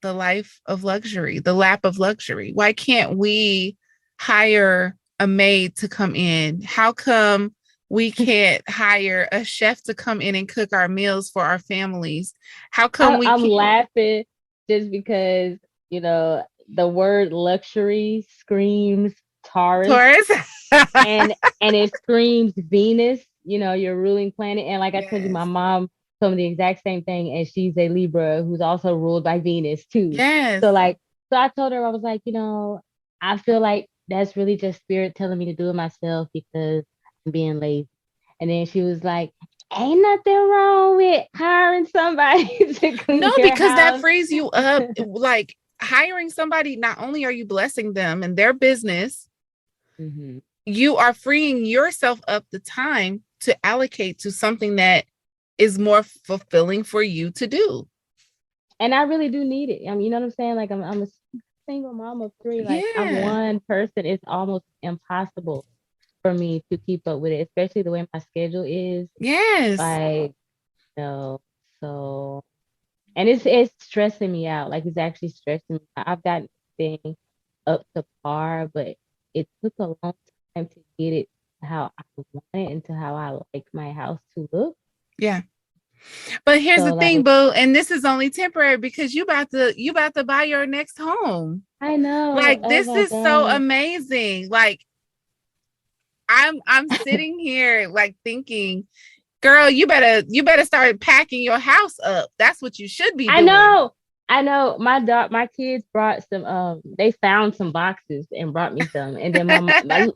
the life of luxury, the lap of luxury? Why can't we hire a maid to come in? How come we can't hire a chef to come in and cook our meals for our families? How come we I'm can't? laughing just because, you know, the word luxury screams Taurus, Taurus? and it screams Venus, you know, your ruling planet. And like I told you, my Yes. mom told me the exact same thing, and she's a Libra who's also ruled by Venus too. Yes. So like, so I told her, I was like, you know, I feel like that's really just spirit telling me to do it myself because I'm being lazy. And then she was like, ain't nothing wrong with hiring somebody to No, clean your because that house. frees you up. Like hiring somebody, not only are you blessing them and their business, Mm-hmm. you are freeing yourself up the time to allocate to something that is more fulfilling for you to do. And I really do need it. I mean, you know what I'm saying? Like I'm a single mom of three. Like I'm Yeah. one person. It's almost impossible for me to keep up with it, especially the way my schedule is. Yes. Like, you know, so and it's stressing me out. Like it's actually stressing me out. I've gotten things up to par, but it took a long time to get it how I want it and to how I like my house to look. Yeah. But here's the So thing, like boo, and this is only temporary because you about to buy your next home. I know. Like Oh this my is so God. amazing. Like I'm sitting here like thinking, girl, you better start packing your house up. That's what you should be I doing. know. I know. My kids brought some they found some boxes and brought me some. And then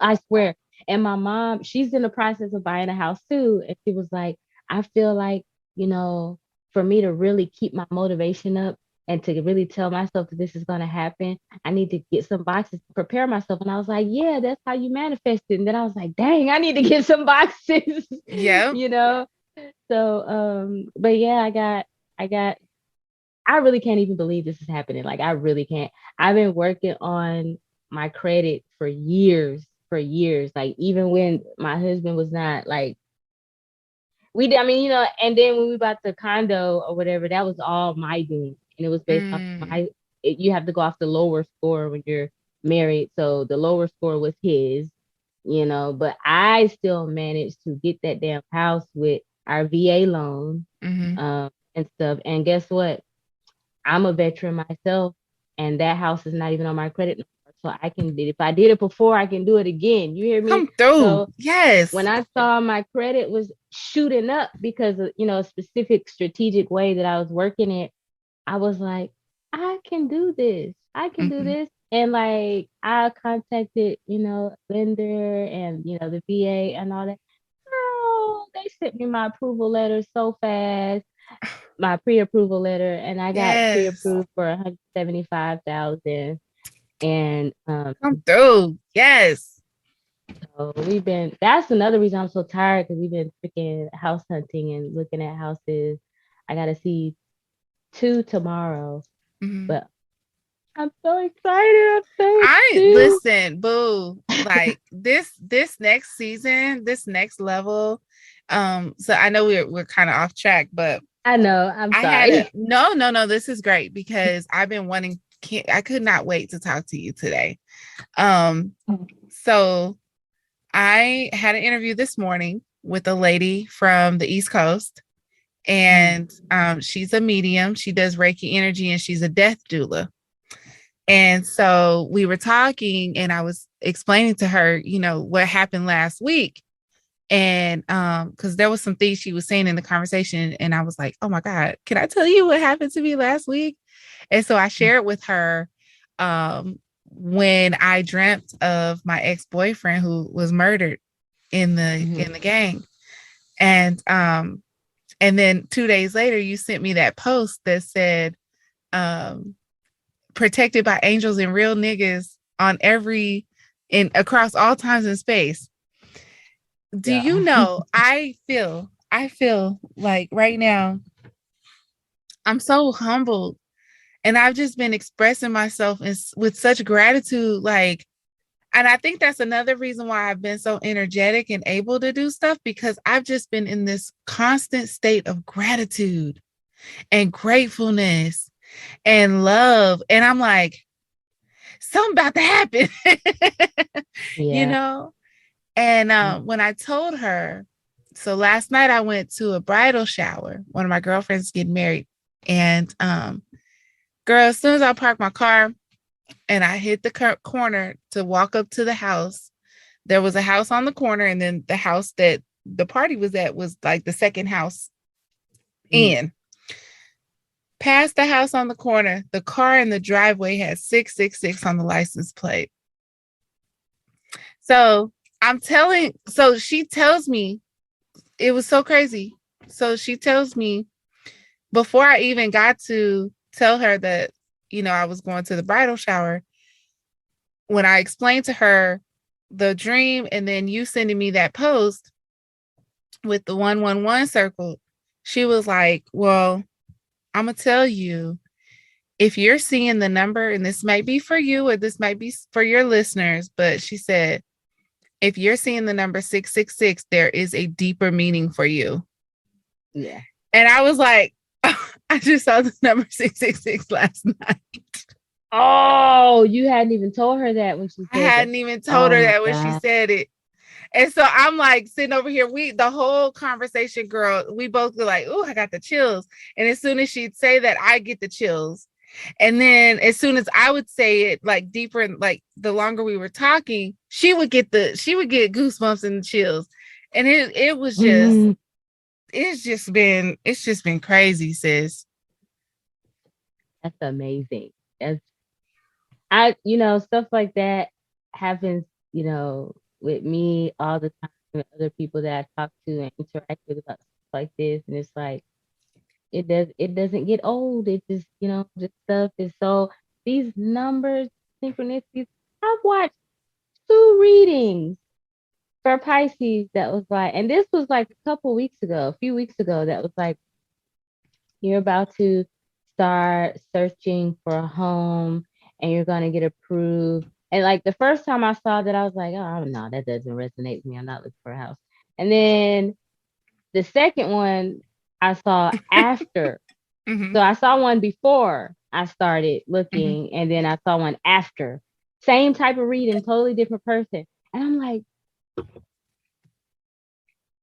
I swear, and my mom, she's in the process of buying a house too. And she was like, I feel like, you know, for me to really keep my motivation up and to really tell myself that this is gonna happen, I need to get some boxes to prepare myself. And I was like, yeah, that's how you manifest it. And then I was like, dang, I need to get some boxes, Yep. you know. So but yeah, I got I really can't even believe this is happening. Like I really can't. I've been working on my credit for years. Like even when my husband was not like we did, I mean, you know, and then when we bought the condo or whatever, that was all my doing. And it was based off Mm, my you have to go off the lower score when you're married. So the lower score was his, you know, but I still managed to get that damn house with our VA loan mm-hmm. and stuff. And guess what? I'm a veteran myself, and that house is not even on my credit number. So I can, if I did it before, I can do it again. You hear me? Come through. So when Yes. I saw my credit was shooting up because of, you know, a specific strategic way that I was working it, I was like, I can do this. I can do Mm-hmm. this. And like I contacted, you know, lender and you know the VA and all that. Oh, they sent me my approval letter so fast, my pre-approval letter, and I got Yes. pre-approved for 175,000. And Come through. Yes. so we've been. That's another reason I'm so tired because we've been freaking house hunting and looking at houses. I got to see two tomorrow, Mm-hmm. but I'm so excited. I'm so I excited. listen, boo. Like this next season, this next level. So I know we're kind of off track, but I know. I'm I had a sorry. no, this is great because I've been wanting I could not wait to talk to you today. Um, so I had an interview this morning with a lady from the East Coast, Mm. and she's a medium. She does Reiki energy, and she's a death doula. And so we were talking, and I was explaining to her, what happened last week. And because there was some things she was saying in the conversation, and I was like, oh my God, can I tell you what happened to me last week? And so I shared with her when I dreamt of my ex-boyfriend who was murdered in the Mhm. in the gang. And then 2 days later, you sent me that post that said, um, protected by angels and real niggas on across all times and space. Do you Yeah. know, I feel like right now I'm so humbled, and I've just been expressing myself with such gratitude. Like And I think that's another reason why I've been so energetic and able to do stuff, because I've just been in this constant state of gratitude and gratefulness and love. And I'm like, something about to happen, you Yeah. know? And when I told her, so last night I went to a bridal shower. One of my girlfriends getting married. And girl, as soon as I parked my car and I hit the corner to walk up to the house, there was a house on the corner. And then the house that the party was at was like the second house in. Past the house on the corner, the car in the driveway had 666 on the license plate. So she tells me, it was so crazy. So she tells me, before I even got to tell her that, I was going to the bridal shower, when I explained to her the dream and then you sending me that post with the 111 circle, she was like, well, I'm going to tell you, if you're seeing the number, and this might be for you or this might be for your listeners, but she said, if you're seeing the number 666, there is a deeper meaning for you. Yeah. And I was like, oh, I just saw the number 666 last night. Oh, you hadn't even told her that when she said I hadn't even told her that when she said it. And so I'm like sitting over here, the whole conversation, girl, we both were like, oh, I got the chills. And as soon as she'd say that, I get the chills. And then as soon as I would say it like deeper, and like the longer we were talking, she would get goosebumps and chills. And it was just, it's just been crazy, sis. That's amazing. That's stuff like that happens, with me all the time, with other people that I talk to and interact with about stuff like this. And it's like, it doesn't get old. It just, this stuff is so, these numbers, synchronicities. I've watched 2 readings for Pisces that was like, and this was like a few weeks ago, that was like, you're about to start searching for a home and you're going to get approved. And like the first time I saw that, I was like, oh, no, that doesn't resonate with me. I'm not looking for a house. And then the second one I saw after. Mm-hmm. So I saw one before I started looking, and then I saw one after. Same type of reading, totally different person. And I'm like,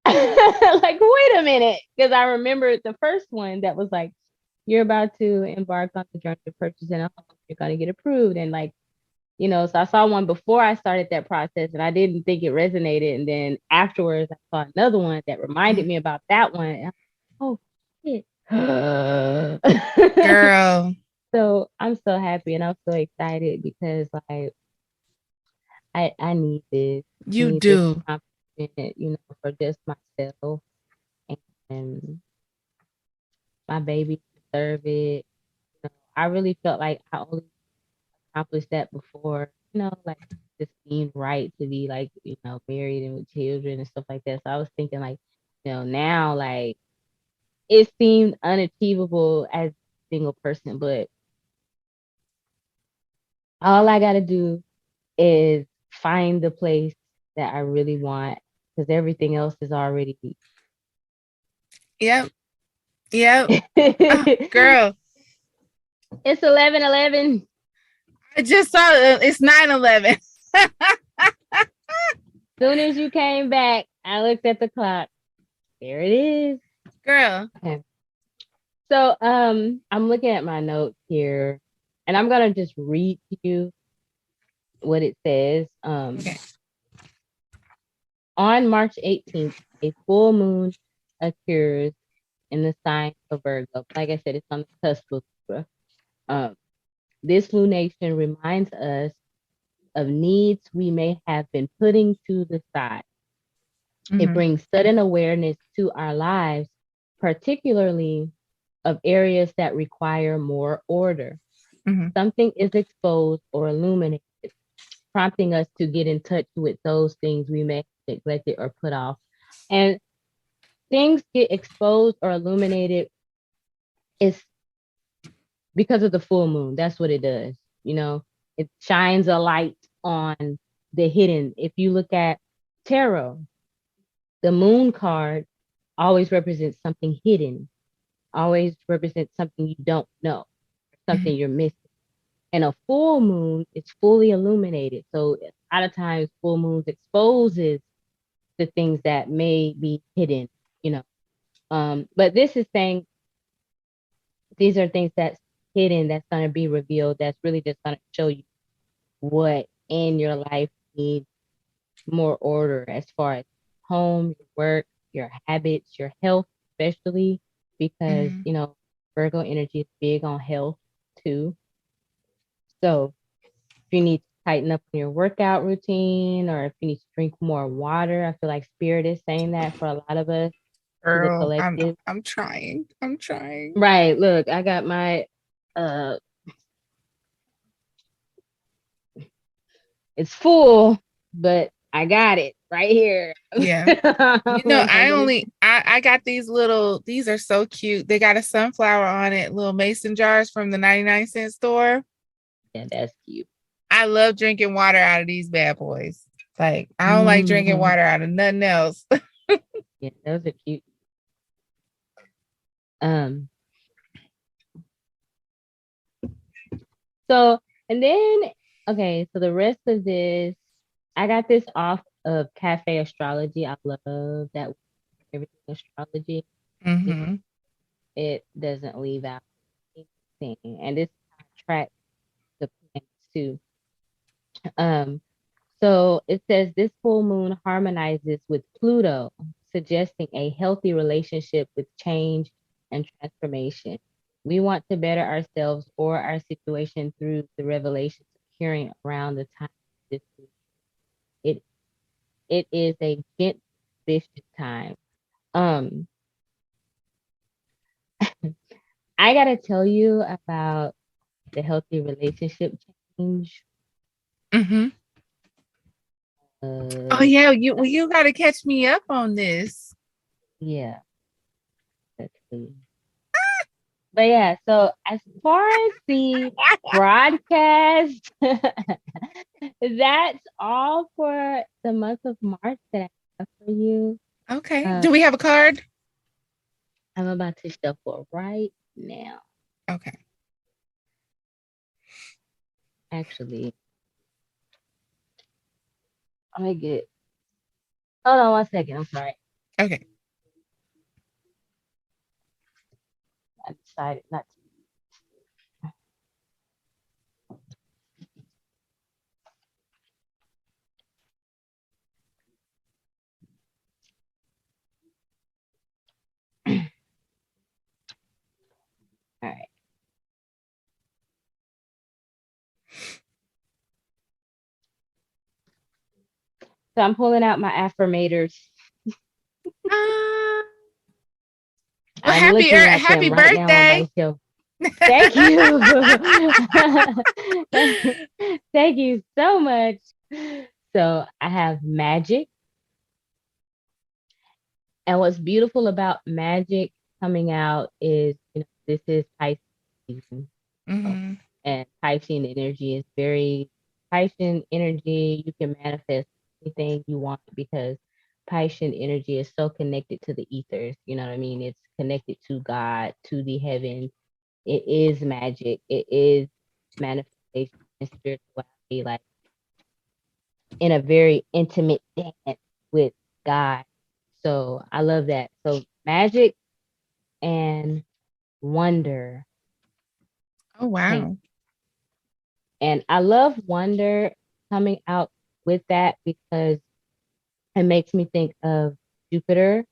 like, wait a minute. Because I remember the first one that was like, you're about to embark on the journey of purchasing a home. You're going to get approved. And like, so I saw one before I started that process and I didn't think it resonated. And then afterwards, I saw another one that reminded me about that one. And oh, shit. Girl. So I'm so happy and I'm so excited because like, I need this. You I need do. this confidence, for just myself and my baby deserve it. I really felt like I only accomplished that before, like just being right to be like, married and with children and stuff like that. So I was thinking like, now like it seemed unachievable as a single person, but all I gotta do is find the place that I really want because everything else is already. Yep. Girl. It's 11:11. I just saw it's 9:11. Soon as you came back, I looked at the clock. There it is. Girl. Okay. So I'm looking at my notes here and I'm gonna just read to you what it says. Okay. On March 18th, a full moon occurs in the sign of Virgo. Like I said, it's on the cusp of Libra. This lunation reminds us of needs we may have been putting to the side. Mm-hmm. It brings sudden awareness to our lives, particularly of areas that require more order. Mm-hmm. Something is exposed or illuminated, prompting us to get in touch with those things we may have neglected or put off. And things get exposed or illuminated is because of the full moon. That's what it does. It shines a light on the hidden. If you look at tarot, the moon card always represents something hidden, always represents something you don't know, something you're missing. And a full moon is fully illuminated. So a lot of times full moons exposes the things that may be hidden, you know. But this is saying these are things that's hidden, that's going to be revealed, that's really just going to show you what in your life needs more order as far as home, your work, your habits, your health, especially because, Mhm. you know, Virgo energy is big on health too. So if you need to tighten up your workout routine or if you need to drink more water, I feel like spirit is saying that for a lot of us to the Girl, collective. I'm trying. I'm trying. Right. Look, I got my uh it's full, but I got it right here. Yeah. You know, Like I'm gonna I got these are so cute. They got a sunflower on it, little mason jars from the 99-cent store. yeah, that's cute. I love drinking water out of these bad boys. Like, I don't like drinking Hmm. water out of nothing else. Yeah, those are cute. Um, so and then okay, so the rest of this, I got this off of Cafe Astrology. I love that everything astrology. It, Mm-hmm. it doesn't leave out anything, and this tracks the planets too. Um, so it says this full moon harmonizes with Pluto, suggesting a healthy relationship with change and transformation. We want to better ourselves or our situation through the revelations occurring around the time of this moon. It it is a gentle, vicious time. Um, I gotta tell you about the healthy relationship change. Mm-hmm. Oh Uh, yeah, you gotta catch me up on this. yeah, let's see. But yeah, so as far as the broadcast, that's all for the month of March that I have for you. Okay. Uh, Do we have a card? I'm about to shuffle right now. Okay. Actually, let me get. Hold on 1 second. I'm sorry. Okay. I decided not to. All right. So I'm pulling out my affirmators. Uh, well, I'm looking at happy them right now on birthday. my shelf. Thank you. Thank you so much. So I have magic. And what's beautiful about magic coming out is, you know, this is Pisces season. So, Mm-hmm. and Piscean energy is very Piscean energy. You can manifest anything you want because Piscean energy is so connected to the ethers. You know what I mean? It's connected to God, to the heavens. It is magic. It is manifestation and spirituality, like in a very intimate dance with God. So I love that. So magic and wonder Oh came. wow. And I love wonder coming out with that because it makes me think of Jupiter.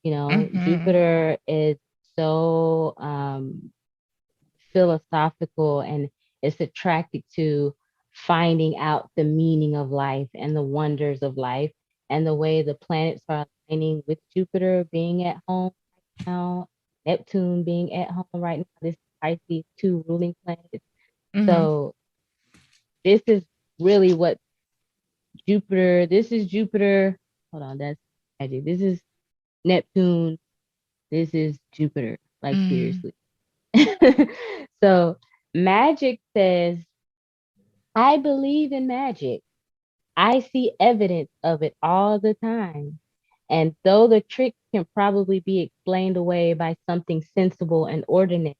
You know, Mm-hmm. Jupiter is so philosophical and it's attracted to finding out the meaning of life and the wonders of life and the way the planets are aligning with Jupiter being at home right now, Neptune being at home right now. This is Pisces, two ruling planets. Mm-hmm. So this is really what Jupiter, this is Jupiter. Hold on, that's magic. This is Neptune. This is Jupiter. Like Mm. seriously. So magic says I believe in magic. I see evidence of it all the time. And though the trick can probably be explained away by something sensible and ordinary,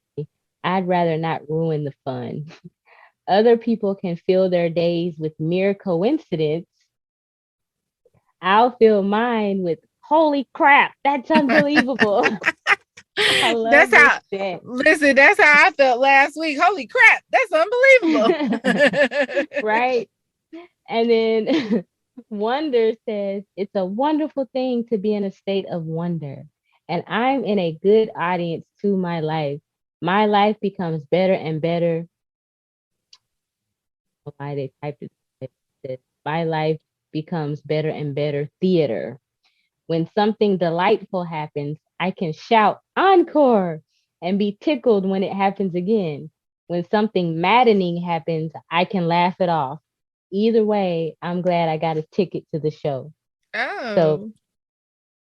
I'd rather not ruin the fun. Other people can fill their days with mere coincidence. I'll fill mine with holy crap, that's unbelievable. I love That's this how, shit. listen, that's how I felt last week. Holy crap, that's unbelievable. Right? And then Wonder says, it's a wonderful thing to be in a state of wonder. And I'm in a good audience to my life. My life becomes better and better. Why they typed it. My life becomes better and better theater. When something delightful happens, I can shout encore and be tickled when it happens again. When something maddening happens, I can laugh it off. Either way, I'm glad I got a ticket to the show. So,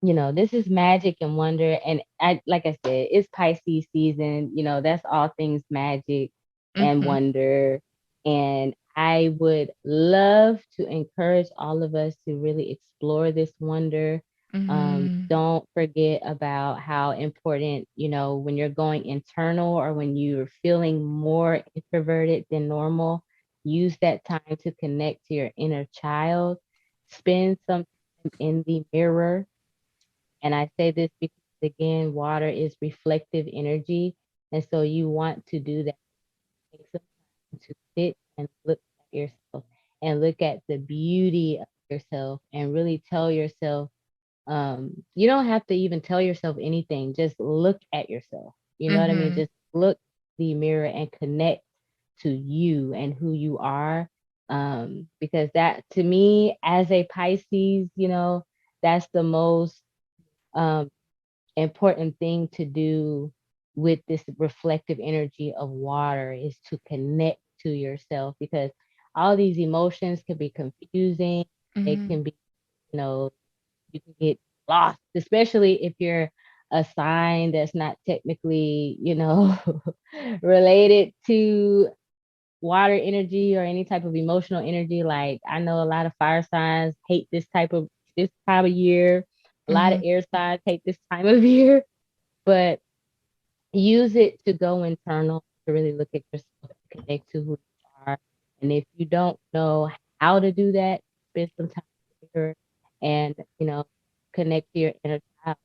Oh. this is magic and wonder. And like I said, it's Pisces season. That's all things magic and Mm-hmm. wonder. And I would love to encourage all of us to really explore this wonder. Mm-hmm. Don't forget about how important, when you're going internal or when you're feeling more introverted than normal, use that time to connect to your inner child. Spend some time in the mirror. And I say this because, again, water is reflective energy. And so you want to do that. Take some time to sit and look at yourself and look at the beauty of yourself and really tell yourself, you don't have to even tell yourself anything. Just look at yourself. You know what I mean? Mm-hmm. Just look in the mirror and connect to you and who you are. Because that, to me, as a Pisces, that's the most um, important thing to do with this reflective energy of water is to connect to yourself, because all these emotions can be confusing. It Mm-hmm. can be, you can get lost, especially if you're a sign that's not technically, related to water energy or any type of emotional energy. Like, I know a lot of fire signs hate this time of year. A lot of Mm-hmm. air signs hate this time of year, but use it to go internal, to really look at yourself, connect to who you are. And if you don't know how to do that, spend some time here and, connect to your inner child.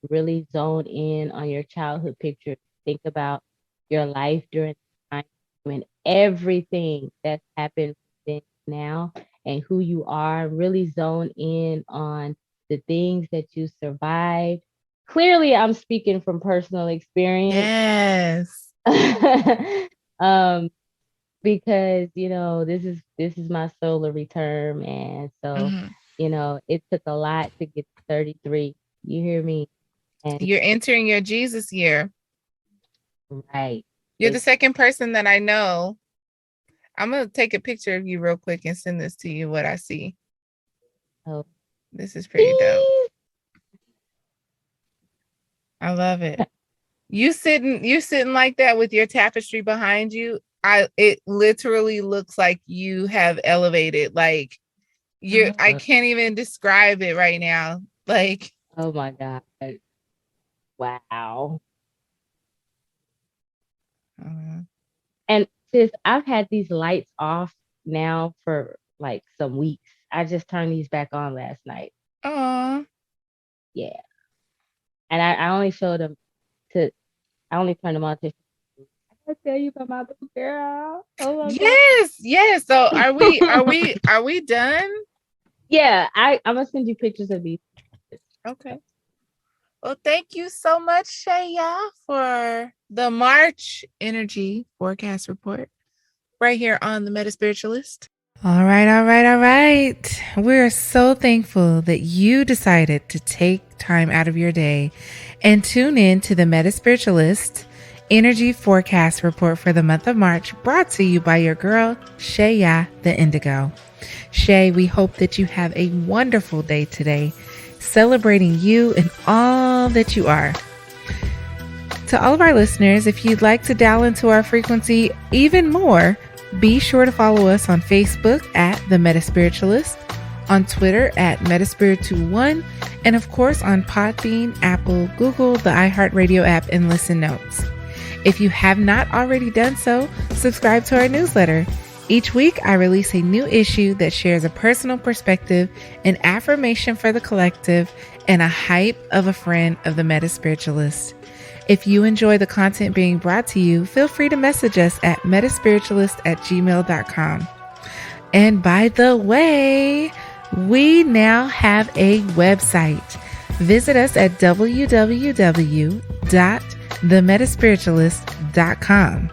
Really zone in on your childhood picture. Think about your life during the time and everything that's happened then now and who you are. Really zone in on the things that you survived. Clearly, I'm speaking from personal experience. Yes. um, because this is my solar return, and so Mm-hmm. it took a lot to get to 33. You hear me? And You're entering your Jesus year. right, You're the it, second person that I know. I'm going to take a picture of you real quick and send this to you, what I see. oh, This is pretty dope. I love it. You sitting like that with your tapestry behind you. It literally looks like you have elevated. Like I can't even describe it right now. Like, oh my God, wow. uh, And sis, I've had these lights off now for like some weeks. I just turned these back on last night. oh, Yeah, and I only showed them to. I only turned them on to. I tell you about my little girl. Oh my God. yes. So are we done? Yeah, I'm gonna send you pictures of these. Okay. Well, thank you so much, ShaYah, for the March energy forecast report right here on the MetaSpiritualist. All right. We're so thankful that you decided to take time out of your day and tune in to the MetaSpiritualist energy forecast report for the month of March, brought to you by your girl, ShaYah the Indigo. Shay, we hope that you have a wonderful day today, celebrating you and all that you are. To all of our listeners, if you'd like to dial into our frequency even more, be sure to follow us on Facebook at The MetaSpiritualist, on Twitter at MetaSpiritual1, and of course on Podbean, Apple, Google, the iHeartRadio app, and Listen Notes. If you have not already done so, subscribe to our newsletter. Each week, I release a new issue that shares a personal perspective, an affirmation for the collective, and a hype of a friend of the MetaSpiritualist. If you enjoy the content being brought to you, feel free to message us at metaspiritualist@gmail.com. And by the way, we now have a website. Visit us at www.themetaspiritualist.com.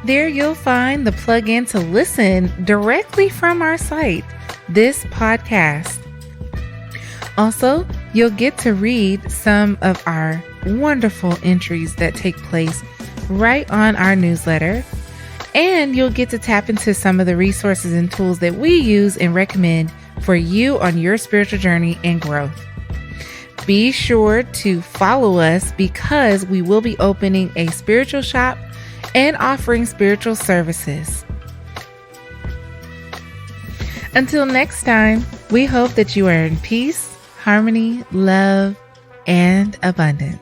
There you'll find the plug-in to listen directly from our site, this podcast. Also, you'll get to read some of our wonderful entries that take place right on our newsletter, and you'll get to tap into some of the resources and tools that we use and recommend for you on your spiritual journey and growth. Be sure to follow us because we will be opening a spiritual shop and offering spiritual services. Until next time, we hope that you are in peace, harmony, love, and abundance.